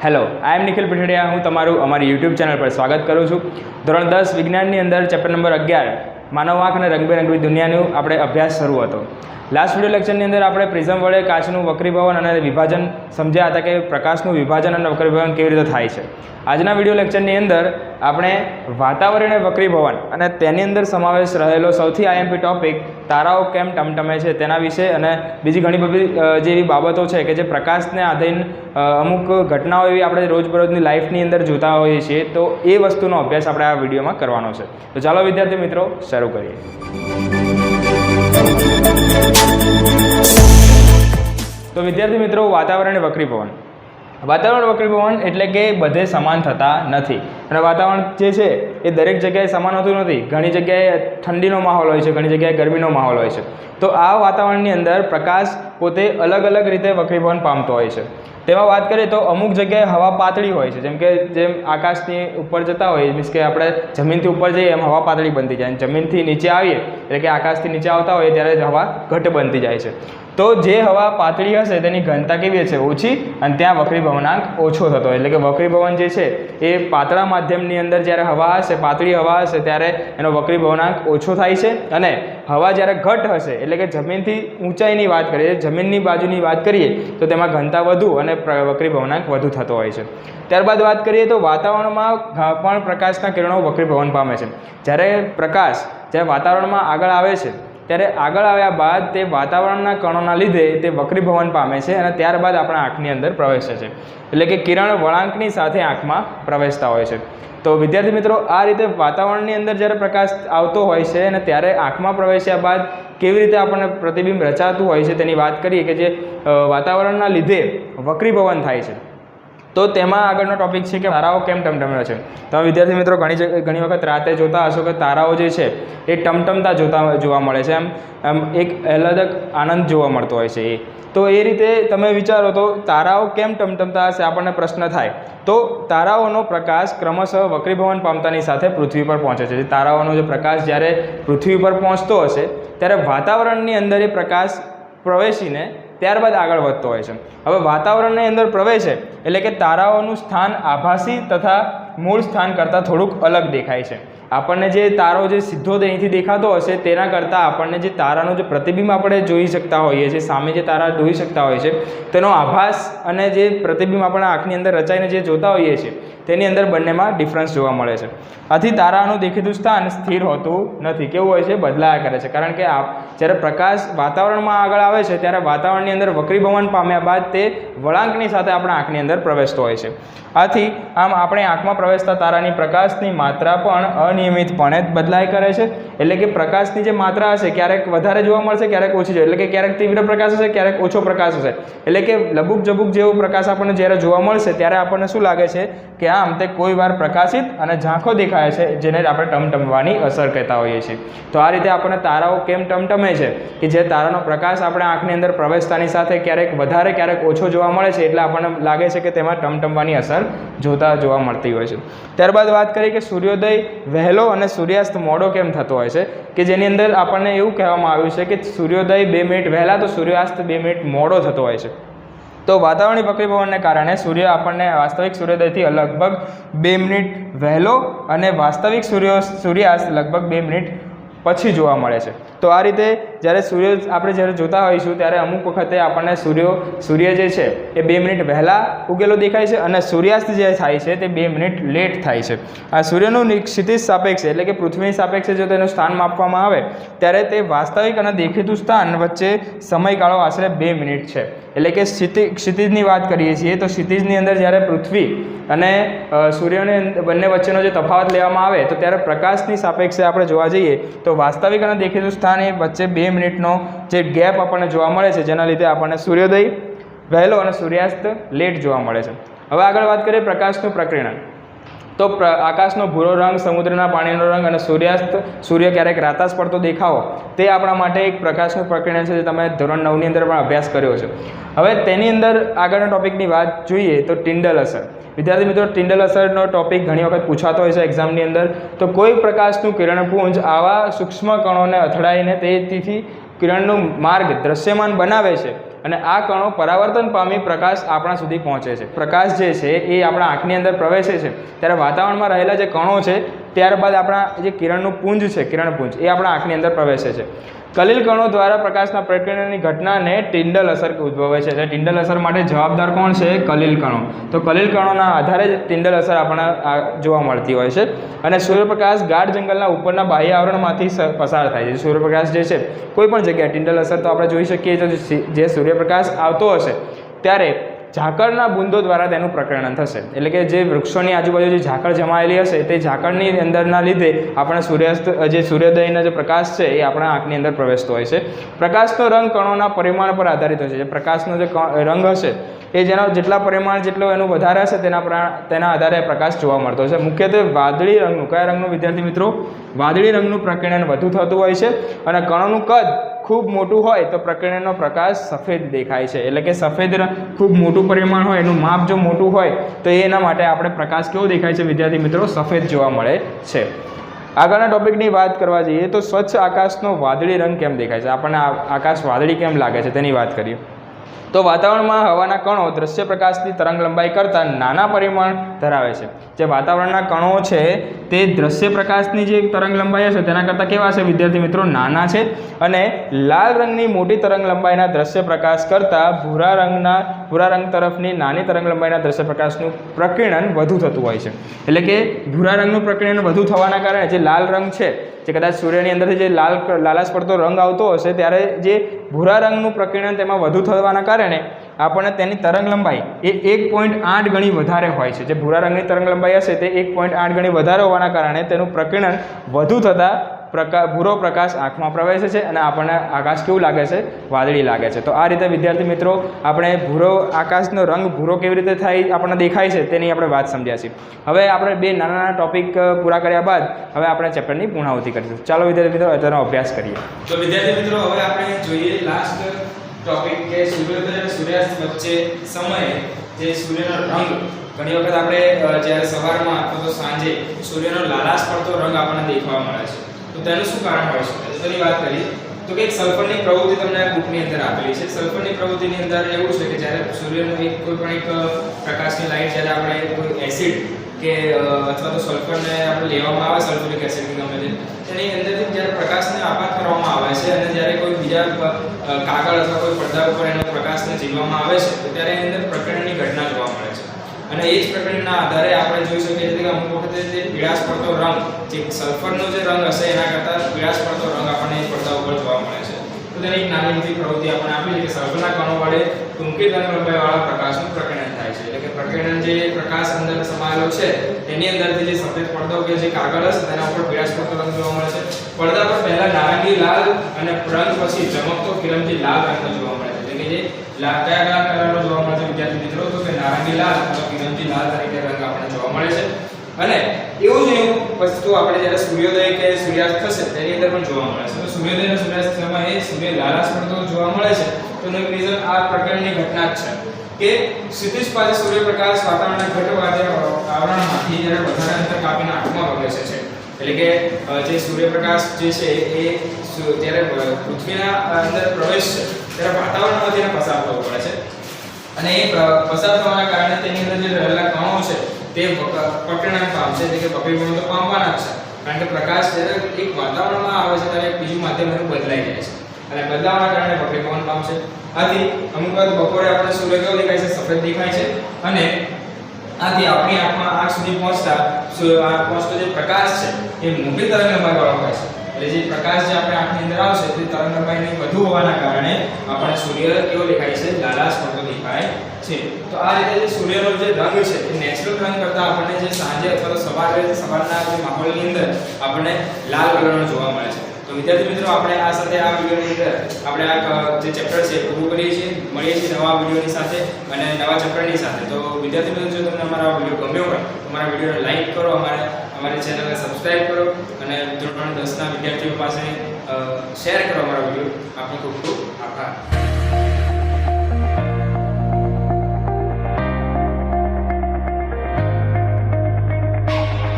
Hello, આઈ એમ નિખિલ પીઠાડિયા. હું તમારું અમારી યુટ્યુબ ચેનલ પર સ્વાગત કરું છું. ધોરણ 10 વિજ્ઞાનની અંદર ચેપ્ટર નંબર 11 માનવ આંખ અને રંગબેરંગી દુનિયાનો આપણે અભ્યાસ શરૂ હતો. લાસ્ટ વિડીયો લેક્ચરની અંદર આપણે પ્રિઝમ વડે કાચનું વક્રીભવન અને વિભાજન સમજ્યા હતા કે પ્રકાશનું વિભાજન અને વક્રીભવન કેવી રીતે થાય છે. આજના વિડીયો લેક્ચરની અંદર આપણે વાતાવરણીય વક્રીભવન અને તેની અંદર સમાવેશ રહેલો સૌથી આઈએમપી ટોપિક તારાઓ કેમ ટમટમે છે તેના વિશે અને બીજી ઘણી બધી જેવી બાબતો છે કે જે પ્રકાશને આધીન અમુક ઘટનાઓ એવી આપણે રોજબરોજની લાઈફની અંદર જોતા હોઈએ છીએ, તો એ વસ્તુનો અભ્યાસ આપણે આ વિડીયોમાં કરવાનો છે. તો ચાલો વિદ્યાર્થી મિત્રો શરૂ કરીએ. તો વિદ્યાર્થી મિત્રો, વાતાવરણીય વક્રીભવન. વાતાવરણ વક્રીભવન એટલે કે બધે સમાન થતા નથી, અને વાતાવરણ જે છે એ દરેક જગ્યાએ સમાન હોતું નથી. ઘણી જગ્યાએ ઠંડીનો માહોલ હોય છે, ઘણી જગ્યાએ ગરમીનો માહોલ હોય છે. તો આ વાતાવરણની અંદર પ્રકાશ પોતે અલગ અલગ રીતે વક્રીભવન પામતો હોય છે. તેમાં વાત કરીએ તો અમુક જગ્યાએ હવા પાતળી હોય છે, જેમ આકાશની ઉપર જતા હોય, મીન્સ કે આપણે જમીનથી ઉપર જઈએ એમ હવા પાતળી બનતી જાય, અને જમીનથી નીચે આવીએ એટલે કે આકાશથી નીચે આવતા હોય ત્યારે હવા ઘટ બનતી જાય છે. તો જે હવા પાતળી હશે તેની ઘનતા કેવી હશે? ઓછી, અને ત્યાં વક્રીભવનાંક ઓછો થતો હોય. એટલે કે વક્રીભવન જે છે એ પાતળા માધ્યમની અંદર જ્યારે હવા હશે, પાતળી હવા હશે, ત્યારે એનો વક્રીભવનાંક ઓછો થાય છે. અને હવા જ્યારે ઘટ હશે એટલે કે જમીનથી ઊંચાઈની વાત કરીએ, જમીનની બાજુની વાત કરીએ તો તેમાં ઘનતા વધુ અને વક્રીભવનાંક વધુ થતો હોય છે. ત્યારબાદ વાત કરીએ તો વાતાવરણમાં પણ પ્રકાશના કિરણો વક્રીભવન પામે છે. જ્યારે વાતાવરણમાં આગળ આવે છે ત્યારે આગળ આવ્યા બાદ તે વાતાવરણના કણોના લીધે તે વક્રીભવન પામે છે અને ત્યારબાદ આપણા આંખની અંદર પ્રવેશે છે. એટલે કે કિરણ વળાંકની સાથે આંખમાં પ્રવેશતા હોય છે. તો વિદ્યાર્થી મિત્રો, આ રીતે વાતાવરણની અંદર જ્યારે પ્રકાશ આવતો હોય છે અને ત્યારે આંખમાં પ્રવેશ્યા બાદ કેવી રીતે આપણને પ્રતિબિંબ રચાતું હોય છે તેની વાત કરીએ કે જે વાતાવરણના લીધે વક્રીભવન થાય છે. તો તેમાં આગળનો ટોપિક છે કે તારાઓ કેમ ટમટમે છે. તમે વિદ્યાર્થી મિત્રો ઘણી વખત રાતે જોતા હશો કે તારાઓ જે છે એ ટમટમતા જોવા મળે છે. એમ એક અલગ આનંદ જોવા મળતો હોય છે. તો એ રીતે તમે વિચારો તો તારાઓ કેમ ટમટમતા હશે, આપણને પ્રશ્ન થાય. તો તારાઓનો પ્રકાશ ક્રમશઃ વક્રીભવન પામતાની સાથે પૃથ્વી પર પહોંચે છે. તારાઓનો જે પ્રકાશ જ્યારે પૃથ્વી પર પહોંચતો હશે ત્યારે વાતાવરણની અંદર એ પ્રકાશ પ્રવેશીને ત્યારબાદ આગળ વધતો હોય છે. હવે વાતાવરણની અંદર પ્રવેશે એટલે કે તારાઓનું સ્થાન આભાસી તથા મૂળ સ્થાન કરતાં થોડુંક અલગ દેખાય છે. આપણને જે તારો જે સીધો અહીંથી દેખાતો હશે તેના કરતાં આપણને જે તારાનું જે પ્રતિબિંબ આપણે જોઈ શકતા હોઈએ છીએ, સામે જે તારા જોઈ શકતા હોઈએ છીએ, તેનો આભાસ અને જે પ્રતિબિંબ આપણા આંખની અંદર રચાઈને જે જોતા હોઈએ છીએ તેની અંદર બંનેમાં ડિફરન્સ જોવા મળે છે. આથી તારાનું દેખીતું સ્થાન સ્થિર હોતું નથી. કેવું હોય છે? બદલાયા કરે છે. કારણ કે જ્યારે પ્રકાશ વાતાવરણમાં આગળ આવે છે ત્યારે વાતાવરણની અંદર વક્રીભવન પામ્યા બાદ તે વળાંકની સાથે આપણા આંખની અંદર પ્રવેશતો હોય છે. આથી આમ આપણે આંખમાં પ્રવેશતા તારાની પ્રકાશની માત્રા પણ અનિયમિતપણે બદલાય કરે છે. એટલે કે પ્રકાશની જે માત્રા હશે ક્યારેક વધારે જોવા મળશે, ક્યારેક ઓછી જોવા, એટલે કે ક્યારેક તીવ્ર પ્રકાશ હશે, ક્યારેક ઓછો પ્રકાશ હશે. એટલે કે લબુક જબુક જેવો પ્રકાશ આપણને જ્યારે જોવા મળશે ત્યારે આપણને શું લાગે છે કે આમ તે કોઈ વાર પ્રકાશિત અને ઝાંખો દેખાય છે, જેને આપણે ટમટમવાની અસર કહેતા હોઈએ છીએ. તો આ રીતે આપણને તારાઓ કેમ ટમટમે છે કે જે તારાનો પ્રકાશ આપણે આંખની અંદર પ્રવેશતાની સાથે ક્યારેક વધારે ક્યારેક ઓછો જોવા મળે છે, એટલે આપણને લાગે છે કે તેમાં ટમટમવાની અસર જોવા મળતી હોય છે. ત્યારબાદ વાત કરીએ કે સૂર્યોદય વહેલો અને સૂર્યાસ્ત મોડો કેમ થતો હોય છે, કે જેની અંદર આપણને એવું કહેવામાં આવ્યું છે કે સૂર્યોદય 2 મિનિટ વહેલા તો સૂર્યાસ્ત 2 મિનિટ મોડો થતો હોય છે. તો વાતાવરણીય વક્રીભવનને કારણે સૂર્ય આપણને વાસ્તવિક સૂર્યોદયથી લગભગ 2 મિનિટ વહેલો અને વાસ્તવિક સૂર્યાસ્ત લગભગ 2 મિનિટ પછી જોવા મળે છે. તો આ રીતે જ્યારે આપણે જ્યારે જોતા હોઈશું ત્યારે અમુક વખતે આપણને સૂર્ય જે છે એ 2 મિનિટ વહેલા ઉગેલો દેખાય છે અને સૂર્યાસ્ત જે થાય છે તે 2 મિનિટ લેટ થાય છે. આ સૂર્યનું ક્ષિતિજ સાપેક્ષે એટલે કે પૃથ્વીની સાપેક્ષે જો તેનું સ્થાન માપવામાં આવે ત્યારે તે વાસ્તવિક અને દેખીતું સ્થાન વચ્ચે સમયગાળો આશરે 2 મિનિટ છે. એટલે કે ક્ષિતિજની વાત કરીએ છીએ તો ક્ષિતિજની અંદર જ્યારે પૃથ્વી અને સૂર્યને બંને વચ્ચેનો જે તફાવત લેવામાં આવે તો ત્યારે પ્રકાશની સાપેક્ષે આપણે જોવા જઈએ તો વાસ્તવિક અને દેખીતું સ્થાન એ વચ્ચે 2 મિનિટનો જે ગેપ આપણને જોવા મળે છે, જેના લીધે આપણને સૂર્યોદય વહેલો અને સૂર્યાસ્ત લેટ જોવા મળે છે. હવે આગળ વાત કરીએ પ્રકાશનું પ્રકીર્ણન. તો આકાશનો ભૂરો રંગ, સમુદ્રના પાણીનો રંગ અને સૂર્ય ક્યારેક રાતાસ પડતો દેખાવો તે આપણા માટે એક પ્રકાશનું પ્રકીર્ણન છે, જે તમે ધોરણ 9ની અંદર પણ અભ્યાસ કર્યો છે. હવે તેની અંદર આગળના ટોપિકની વાત જોઈએ તો ટિન્ડલ અસર. વિદ્યાર્થી મિત્રો, ટિન્ડલ અસરનો ટોપિક ઘણી વખત પૂછાતો હોય છે એક્ઝામની અંદર. તો કોઈ પ્રકાશનું કિરણપુંજ આવા સૂક્ષ્મ કણોને અથડાઈને તેથી કિરણનું માર્ગ દ્રશ્યમાન બનાવે છે અને આ કણો પરાવર્તન પામી પ્રકાશ આપણા સુધી પહોંચે છે. પ્રકાશ જે છે એ આપણા આંખની અંદર પ્રવેશે છે ત્યારે વાતાવરણમાં રહેલા જે કણો છે ત્યારબાદ આપણા જે કિરણનું પુંજ છે, કિરણપુંજ, એ આપણા આંખની અંદર પ્રવેશે છે. કલિલ કણો દ્વારા પ્રકાશના પ્રકીર્ણનની ઘટનાને ટિન્ડલ અસર ઉદ્ભવે છે. એટલે ટિન્ડલ અસર માટે જવાબદાર કોણ છે? કલિલ કણો. તો કલિલ કણોના આધારે જ ટિન્ડલ અસર આપણને જોવા મળતી હોય છે. અને સૂર્યપ્રકાશ ગાઢ જંગલના ઉપરના બાહ્ય આવરણમાંથી પસાર થાય છે. સૂર્યપ્રકાશ જે છે કોઈ પણ જગ્યાએ ટિન્ડલ અસર તો આપણે જોઈ શકીએ તો જે સૂર્યપ્રકાશ આવતો હશે ત્યારે ઝાકળના બુંદો દ્વારા તેનું પ્રકીર્ણન થશે. એટલે કે જે વૃક્ષોની આજુબાજુ જે ઝાકળ જમાયેલી હશે તે ઝાકળની અંદરના લીધે આપણે સૂર્યોદયનો જે પ્રકાશ છે એ આપણા આંખની અંદર પ્રવેશતો હોય છે. પ્રકાશનો રંગ કણોના પરિમાણ પર આધારિત હોય છે. જે પ્રકાશનો જે રંગ હશે એ જેટલા પરિમાણ જેટલો એનું વધારે હશે તેના આધારે પ્રકાશ જોવા મળતો હશે. મુખ્યત્વે વાદળી રંગનું, કયા રંગનું વિદ્યાર્થી મિત્રો? વાદળી રંગનું પ્રકીર્ણન વધુ થતું હોય છે અને કણોનું કદ ખૂબ મોટું હોય તો પ્રકીર્ણનનો પ્રકાશ સફેદ દેખાય છે. એટલે કે સફેદ રંગ ખૂબ મોટું પરિમાણ હોય, એનું માપ જો મોટું હોય તો એના માટે આપણે પ્રકાશ કેવો દેખાય છે વિદ્યાર્થી મિત્રો? સફેદ જોવા મળે છે. આગળના ટોપિકની વાત કરવા જઈએ તો સ્વચ્છ આકાશનો વાદળી રંગ કેમ દેખાય છે? આપણને આકાશ વાદળી કેમ લાગે છે તેની વાત કરીએ તો વાતાવરણમાં હવાના કણો દ્રશ્ય પ્રકાશની તરંગ લંબાઈ કરતાં નાના પરિમાણ ધરાવે છે. જે વાતાવરણના કણો છે તે દ્રશ્ય પ્રકાશની જે તરંગ લંબાઈ હશે તેના કરતાં કેવા છે વિદ્યાર્થી મિત્રો? નાના છે. અને લાલ રંગની મોટી તરંગ લંબાઈના દ્રશ્ય પ્રકાશ કરતાં ભૂરા રંગ તરફની નાની તરંગ લંબાઈના દ્રશ્ય પ્રકાશનું પ્રકીર્ણન વધુ થતું હોય છે. એટલે કે ભૂરા રંગનું પ્રકીર્ણન વધુ થવાના કારણે જે લાલ રંગ છે, જે કદાચ સૂર્યની અંદરથી જે લાલાશ પડતો રંગ આવતો હશે ત્યારે જે ભૂરા રંગનું પ્રકીર્ણન તેમાં વધુ થવાના કારણે આપણને તેની તરંગ લંબાઈ એ 1.8 ગણી વધારે હોય છે. જે ભૂરા રંગની તરંગ લંબાઈ હશે તે 1.8 ગણી વધારે હોવાના કારણે તેનું પ્રકીર્ણન વધુ થતાં ભૂરો પ્રકાશ આંખમાં પ્રવેશે છે અને આપણને આકાશ કેવું લાગે છે? વાદળી લાગે છે. તો આ રીતે વિદ્યાર્થી મિત્રો આપણે આકાશનો રંગ ભૂરો કેવી રીતે થાય આપણને દેખાય છે તેની આપણે વાત સમજ્યા છીએ. હવે આપણે બે નાના ટોપિક પૂરા કર્યા બાદ હવે આપણે ચેપ્ટરની પૂર્ણાહુતિ કરીશું. ચાલો વિદ્યાર્થી મિત્રો અત્યારનો અભ્યાસ કરીએ. તો વિદ્યાર્થી મિત્રો હવે આપણે જોઈએ લાસ્ટ ટોપિક કે સૂર્યોદય અને સૂર્યાસ્ત વચ્ચે સમયે જે સૂર્યનો રંગ ઘણી વખત આપણે જ્યારે સવારમાં અથવા તો સાંજે સૂર્યનો લાલાશ પડતો રંગ આપણને દેખવા મળે છે. તો તેનું શું કારણ હોય છે તેની વાત કરીએ તો કે સલ્ફરની પ્રવૃત્તિ તમને આ બુકની અંદર આપેલી છે. સલ્ફરની પ્રવૃત્તિની અંદર એવું છે કે જ્યારે સૂર્યનો કોઈ પણ એક પ્રકાશની લાઈટ જ્યારે આપણે કોઈ એસિડ કે અથવા તો સલ્ફરને આપણે લેવામાં આવે, સલ્ફ્યુરિક એસિડ કે ગમે તે તેની અંદરથી જ્યારે પ્રકાશને આપાત કરવામાં આવે છે અને જ્યારે કોઈ બીજા કાગળ અથવા કોઈ પડદા ઉપર એનો પ્રકાશને ઝીલવામાં આવે છે તો ત્યારે એની અંદર પ્રકીર્ણનની ઘટના જોવા મળે છે. અને એ જ પ્રકીર્ણનના આધારે આપણે જોઈ શકીએ છીએ કે અમુક વખતે જે પીળાશ પડતો રંગ, જે સલ્ફરનો જે રંગ હશે એના કરતાં પીળાશ પડતો રંગ આપણને પડદા ઉપર જોવા મળે છે. તો તેની એક નાની મોટી પ્રવૃત્તિ આપણે આપી છે કે સલ્ફરના કણો વડે ટૂંકી તરંગ લંબાઈવાળા પ્રકાશનું પ્રકીર્ણન થાય છે. એટલે કે પ્રકીર્ણન જે પ્રકાશ અંદર સમાયેલો છે એની અંદરથી જે સફેદ પડદો કે જે કાગળ હશે તેના ઉપર પીળાશ પડતો રંગ જોવા મળે છે. પડદા પર પહેલા નારંગી લાલ અને રંગ પછી ચમકતો કિરણથી લાલ રંગનો જોવા મળે છે. એટલે કે જે કયા કલરનો જોવા મળે છે વિદ્યાર્થી મિત્રો? તો કે નારંગી લાલ અથવા કિરણથી લાલ તરીકે રંગ આપણને જોવા મળે છે. અને એવું જ એવું વસ્તુ આપણે જ્યારે સૂર્યોદય કે સૂર્યાસ્ત થશે તેની અંદર પણ જોવા મળે છે. તો સૂર્યોદય અને સૂર્યાસ્ત સમયે સૂર્ય લાલાશ પડતો જોવા મળે છે. તો એનું એક રીઝન આ પ્રકરણની ઘટના જ છે કે ક્ષિતિજ પાસે સૂર્યપ્રકાશ વાતાવરણના ઘટ આવરણમાંથી જ્યારે વધારે અંતર કાપીને આંખમાં પ્રવેશે છે. એટલે કે જે સૂર્યપ્રકાશ જે છે એ જ્યારે પૃથ્વીના અંદર પ્રવેશ છે ત્યારે વાતાવરણમાંથી એને પસાર થવો પડે છે અને એ પસાર થવાના કારણે તેની અંદર જે રહેલા કણો છે તે પ્રકીર્ણન પામશે. એટલે કે પ્રકીર્ણન તો પામવાના જ છે કારણ કે પ્રકાશ જ્યારે એક વાતાવરણમાં આવે છે ત્યારે બીજું માધ્યમ એનું બદલાઈ જાય છે અને બદલાવાના કારણે પ્રકીર્ણન પામશે. આથી અમુક વાર બપોરે આપણે સૂર્ય કેવો દેખાય છે? સફેદ દેખાય છે. અને આથી આપણી આંખ સુધી પહોંચતો જે પ્રકાશ છે એ મોટી તરંગ લંબાઈવાળો હોય છે. એટલે જે પ્રકાશ જે આપણે આંખની અંદર આવશે તે તરંગ લંબાઈની વધુ હોવાના કારણે આપણને સૂર્ય કેવો દેખાય છે? લાલાશ પડતો દેખાય છે. તો આ રીતે જે સૂર્યનો જે રંગ છે એ નેચરલ રંગ કરતાં આપણને જે સાંજે અથવા તો સવારના જે માહોલની અંદર આપણને લાલ કલરનો જોવા મળે છે. તો વિદ્યાર્થી મિત્રો આપણે આ સાથે આ વિડિયોની અંદર આપણે આ જે ચેપ્ટર છે પૂરું કરીએ છીએ. મળીએ છીએ નવા વિડિયોની સાથે અને નવા ચેપ્ટરની સાથે. તો વિદ્યાર્થી મિત્રો જો તમને અમારો વિડિયો ગમ્યો હોય તો અમારા વિડિયોને લાઈક કરો, અમારી ચેનલને સબસ્ક્રાઇબ કરો અને ધોરણ 10ના વિદ્યાર્થીઓ પાસે શેર કરો અમારો વિડિયો. આપનો ખૂબ ખૂબ આભાર.